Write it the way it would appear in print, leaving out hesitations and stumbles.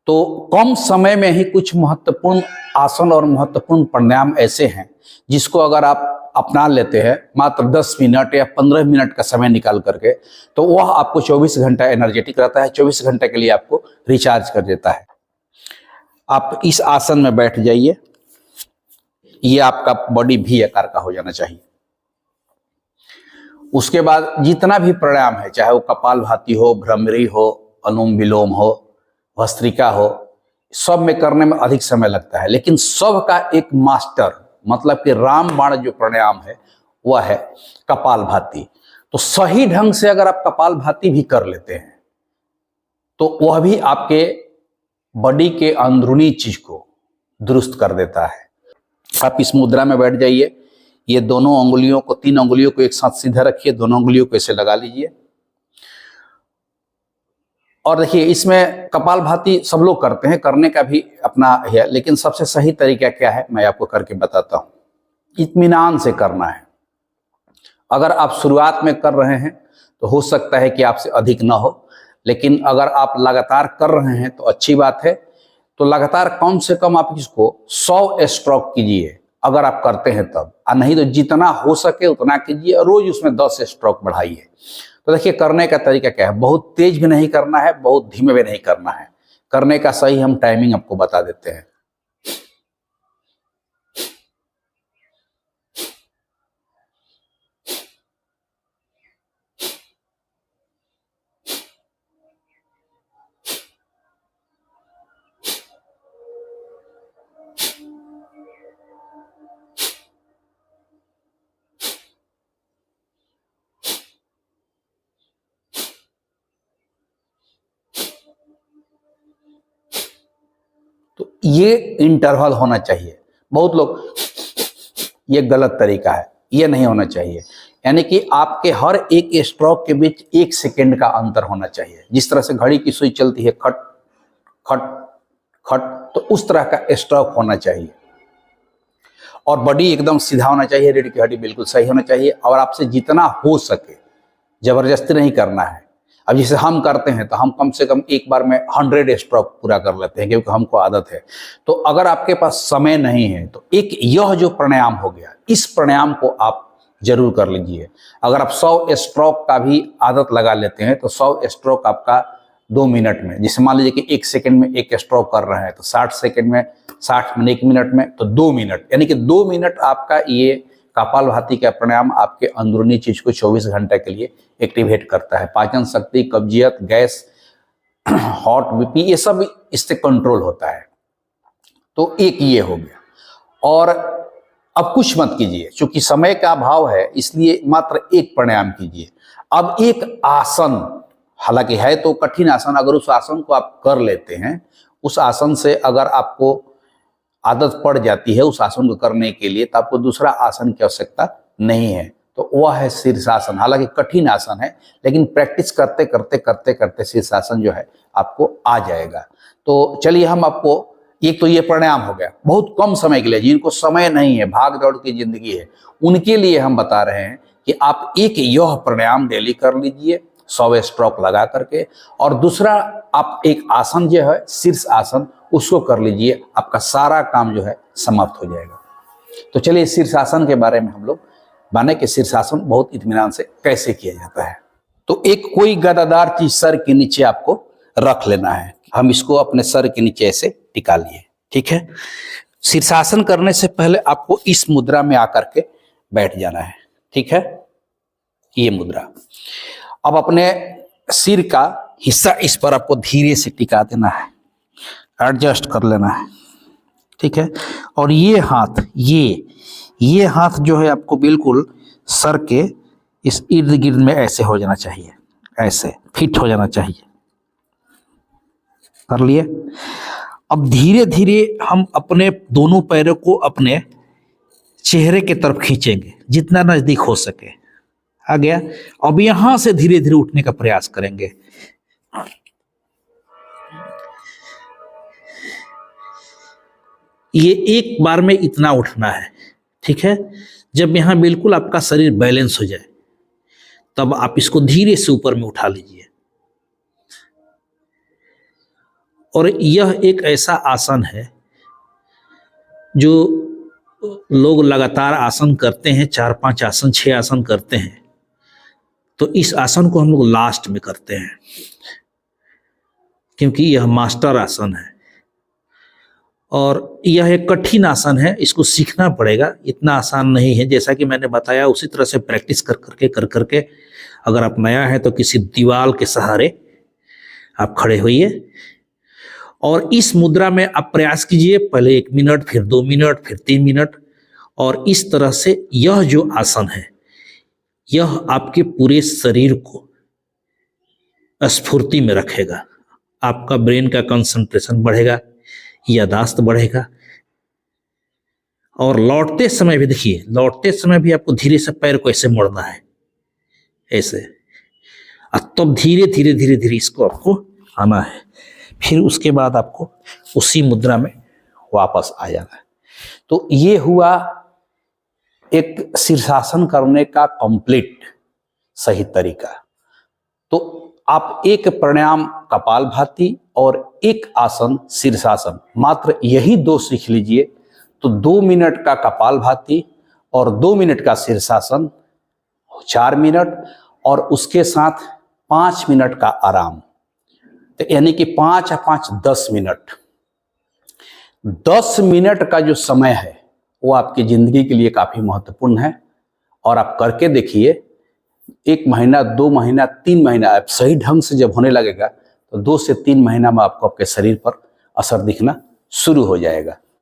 तो कम समय में ही कुछ महत्वपूर्ण आसन और महत्वपूर्ण प्राणायाम ऐसे हैं जिसको अगर आप अपना लेते हैं मात्र 10 मिनट या 15 मिनट का समय निकाल करके, तो वह आपको 24 घंटा एनर्जेटिक रहता है, 24 घंटे के लिए आपको रिचार्ज कर देता है। आप इस आसन में बैठ जाइए। ये आपका बॉडी भी आकार का हो जाना चाहिए। उसके बाद जितना भी प्राणायाम है, चाहे वो कपालभाति हो, भ्रमरी हो, अनुलोम विलोम हो, भस्त्रिका हो, सब में करने में अधिक समय लगता है, लेकिन सब का एक मास्टर मतलब कि रामबाण जो प्राणायाम है वह है कपालभाति। तो सही ढंग से अगर आप कपालभाति भी कर लेते हैं तो वह भी आपके बॉडी के अंदरूनी चीज को दुरुस्त कर देता है। आप इस मुद्रा में बैठ जाइए। ये दोनों अंगुलियों को, 3 अंगुलियों को एक साथ सीधा रखिए, दोनों अंगुलियों को ऐसे लगा लीजिए। और देखिए, इसमें कपालभाति सब लोग करते हैं, करने का भी अपना है, लेकिन सबसे सही तरीका क्या है मैं आपको करके बताता हूं। इत्मीनान से करना है। अगर आप शुरुआत में कर रहे हैं तो हो सकता है कि आपसे अधिक ना हो, लेकिन अगर आप लगातार कर रहे हैं तो अच्छी बात है। तो लगातार कम से कम आप इसको 100 स्ट्रोक कीजिए अगर आप करते हैं तब, और नहीं तो जितना हो सके उतना कीजिए, और रोज उसमें 10 स्ट्रोक बढ़ाइए। तो देखिए, करने का तरीका क्या है। बहुत तेज भी नहीं करना है, बहुत धीमे भी नहीं करना है। करने का सही हम टाइमिंग आपको बता देते हैं। तो ये इंटरवल होना चाहिए। बहुत लोग, ये गलत तरीका है, ये नहीं होना चाहिए। यानी कि आपके हर एक स्ट्रोक के बीच 1 सेकेंड का अंतर होना चाहिए। जिस तरह से घड़ी की सुई चलती है, खट खट खट, तो उस तरह का स्ट्रोक होना चाहिए। और बॉडी एकदम सीधा होना चाहिए, रीढ़ की हड्डी बिल्कुल सही होना चाहिए। और आपसे जितना हो सके, जबरदस्ती नहीं करना है। अब जैसे हम करते हैं तो हम कम से कम एक बार में 100 स्ट्रोक पूरा कर लेते हैं, क्योंकि हमको आदत है। तो अगर आपके पास समय नहीं है तो एक यह जो प्राणायाम हो गया, इस प्राणायाम को आप जरूर कर लीजिए। अगर आप 100 स्ट्रोक का भी आदत लगा लेते हैं तो 100 स्ट्रोक आपका 2 मिनट में, जैसे मान लीजिए कि 1 सेकंड में 1 स्ट्रोक कर रहे हैं तो 60 सेकंड में, 60 में 1 मिनट में, तो 2 मिनट, यानी कि 2 मिनट आपका ये कपालभाति का प्राणायाम आपके अंदरूनी चीज को 24 घंटे के लिए एक्टिवेट करता है। पाचन शक्ति, कब्जियत, गैस, हॉट बीपी, ये सब इससे कंट्रोल होता है। तो एक ये हो गया। और अब कुछ मत कीजिए, क्योंकि समय का अभाव है, इसलिए मात्र एक प्राणायाम कीजिए। अब एक आसन, हालांकि है तो कठिन आसन, अगर उस आसन को आप कर लेते हैं, उस आसन से अगर आपको आदत पड़ जाती है उस आसन को करने के लिए, तो आपको दूसरा आसन की आवश्यकता नहीं है। तो वह है शीर्षासन। हालांकि कठिन आसन है, लेकिन प्रैक्टिस करते करते करते करते शीर्षासन जो है आपको आ जाएगा। तो चलिए, हम आपको, एक तो ये प्राणायाम हो गया बहुत कम समय के लिए, जिनको समय नहीं है, भाग दौड़ की जिंदगी है, उनके लिए हम बता रहे हैं कि आप एक यह प्राणायाम डेली कर लीजिए 100 स्ट्रोक लगा करके। और दूसरा आप एक आसन जो है शीर्ष आसन, उसको कर लीजिए। आपका सारा काम जो है समाप्त हो जाएगा। तो चलिए, शीर्षासन के बारे में हम लोग माने कि शीर्षासन बहुत इत्मीनान से कैसे किया जाता है। तो एक कोई गदादार चीज सर के नीचे आपको रख लेना है। हम इसको अपने सर के नीचे ऐसे टिका लिए, ठीक है। शीर्षासन करने से पहले आपको इस मुद्रा में आकर के बैठ जाना है, ठीक है, ये मुद्रा। अब अपने सिर का हिस्सा इस पर आपको धीरे से टिका देना है, एडजस्ट कर लेना है, ठीक है। और ये हाथ, ये हाथ जो है आपको बिल्कुल सर के इस इर्द गिर्द में ऐसे हो जाना चाहिए, ऐसे फिट हो जाना चाहिए। कर लिए। अब धीरे धीरे हम अपने दोनों पैरों को अपने चेहरे की तरफ खींचेंगे, जितना नजदीक हो सके। आ गया। अब यहां से धीरे धीरे उठने का प्रयास करेंगे। ये एक बार में इतना उठना है, ठीक है। जब यहां बिल्कुल आपका शरीर बैलेंस हो जाए, तब आप इसको धीरे से ऊपर में उठा लीजिए। और यह एक ऐसा आसन है जो लोग लगातार आसन करते हैं, 4-5 आसन 6 आसन करते हैं, तो इस आसन को हम लोग लास्ट में करते हैं क्योंकि यह मास्टर आसन है और यह एक कठिन आसन है, इसको सीखना पड़ेगा, इतना आसान नहीं है। जैसा कि मैंने बताया उसी तरह से प्रैक्टिस कर करके अगर आप नया है तो किसी दीवार के सहारे आप खड़े होइए और इस मुद्रा में आप प्रयास कीजिए, पहले 1 मिनट, फिर 2 मिनट, फिर 3 मिनट, और इस तरह से यह जो आसन है यह आपके पूरे शरीर को स्फूर्ति में रखेगा, आपका ब्रेन का कंसंट्रेशन बढ़ेगा, याददाश्त बढ़ेगा। और लौटते समय भी देखिए, लौटते समय भी आपको धीरे से पैर को ऐसे मोड़ना है, ऐसे, और तब धीरे धीरे धीरे धीरे इसको आपको आना है, फिर उसके बाद आपको उसी मुद्रा में वापस आ जाना है। तो ये हुआ एक शीर्षासन करने का कंप्लीट सही तरीका। तो आप एक प्राणायाम कपालभाति और एक आसन शीर्षासन, मात्र यही 2 सीख लीजिए तो 2 मिनट का कपालभाति और 2 मिनट का शीर्षासन, 4 मिनट, और उसके साथ 5 मिनट का आराम, तो यानी कि 5 और 5 10 मिनट। 10 मिनट का जो समय है वो आपकी जिंदगी के लिए काफी महत्वपूर्ण है और आप करके देखिए, 1 महीना, 2 महीना, 3 महीना, आप सही ढंग से जब होने लगेगा तो 2 से 3 महीना में आपको आपके शरीर पर असर दिखना शुरू हो जाएगा।